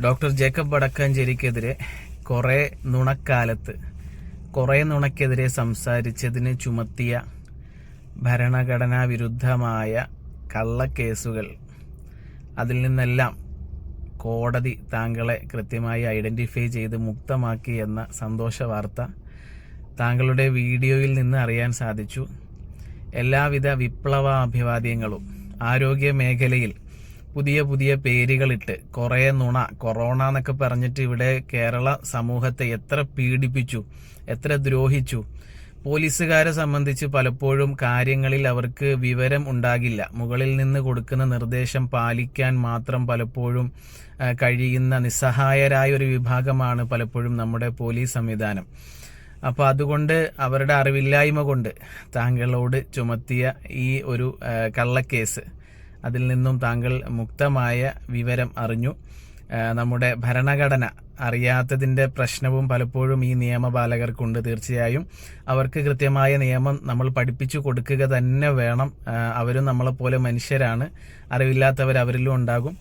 Doctor Jacob വടക്കാഞ്ചേരിക്കെതിരെ കുറേ നുണക്കെതിരെ സംസാരിച്ചതിന് ചുമത്തിയ ഭരണഘടനാ വിരുദ്ധമായ കള്ളക്കേസുകൾ, അതിൽ നിന്നെല്ലാം കോടതി താങ്കളെ കൃത്യമായി ഐഡന്റിഫൈ ചെയ്ത് മുക്തമാക്കി എന്ന സന്തോഷ വാർത്ത താങ്കളുടെ വീഡിയോയിൽ നിന്ന് അറിയാൻ സാധിച്ചു. എല്ലാവിധ വിപ്ലവാഭിവാദ്യങ്ങളും. ആരോഗ്യ മേഖലയിൽ പുതിയ പുതിയ പേരുകളിട്ട് കുറേ നുണ, കൊറോണ എന്നൊക്കെ പറഞ്ഞിട്ട് ഇവിടെ കേരള സമൂഹത്തെ എത്ര പീഡിപ്പിച്ചു, എത്ര ദ്രോഹിച്ചു. പോലീസുകാരെ സംബന്ധിച്ച് പലപ്പോഴും കാര്യങ്ങളിൽ അവർക്ക് വിവരം ഉണ്ടാകില്ല. മുകളിൽ നിന്ന് കൊടുക്കുന്ന നിർദ്ദേശം പാലിക്കാൻ മാത്രം പലപ്പോഴും കഴിയുന്ന നിസ്സഹായരായ ഒരു വിഭാഗമാണ് പലപ്പോഴും നമ്മുടെ പോലീസ് സംവിധാനം. അപ്പോൾ അതുകൊണ്ട് അവരുടെ അറിവില്ലായ്മ കൊണ്ട് താങ്കളോട് ചുമത്തിയ ഈ ഒരു കള്ളക്കേസ്, അതിൽ നിന്നും താങ്കൾ മുക്തമായ വിവരം അറിഞ്ഞു. നമ്മുടെ ഭരണഘടന അറിയാത്തതിൻ്റെ പ്രശ്നവും പലപ്പോഴും ഈ നിയമപാലകർക്കുണ്ട്. തീർച്ചയായും അവർക്ക് കൃത്യമായ നിയമം നമ്മൾ പഠിപ്പിച്ചു കൊടുക്കുക തന്നെ വേണം. അവരും നമ്മളെപ്പോലെ മനുഷ്യരാണ്, അറിവില്ലാത്തവർ അവരിലും ഉണ്ടാകും.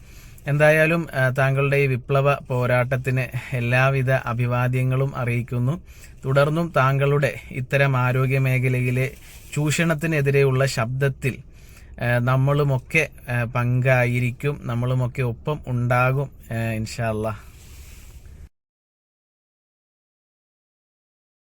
എന്തായാലും താങ്കളുടെ ഈ വിപ്ലവ പോരാട്ടത്തിന് എല്ലാവിധ അഭിവാദ്യങ്ങളും അറിയിക്കുന്നു. തുടർന്നും താങ്കളുടെ ഇത്തരം ആരോഗ്യ മേഖലയിലെ ചൂഷണത്തിനെതിരെയുള്ള ശബ്ദത്തിൽ നമ്മളുമൊക്കെ പങ്കായിരിക്കും, നമ്മളുമൊക്കെ ഒപ്പം ഉണ്ടാകും ഇൻഷാ അല്ലാഹ്.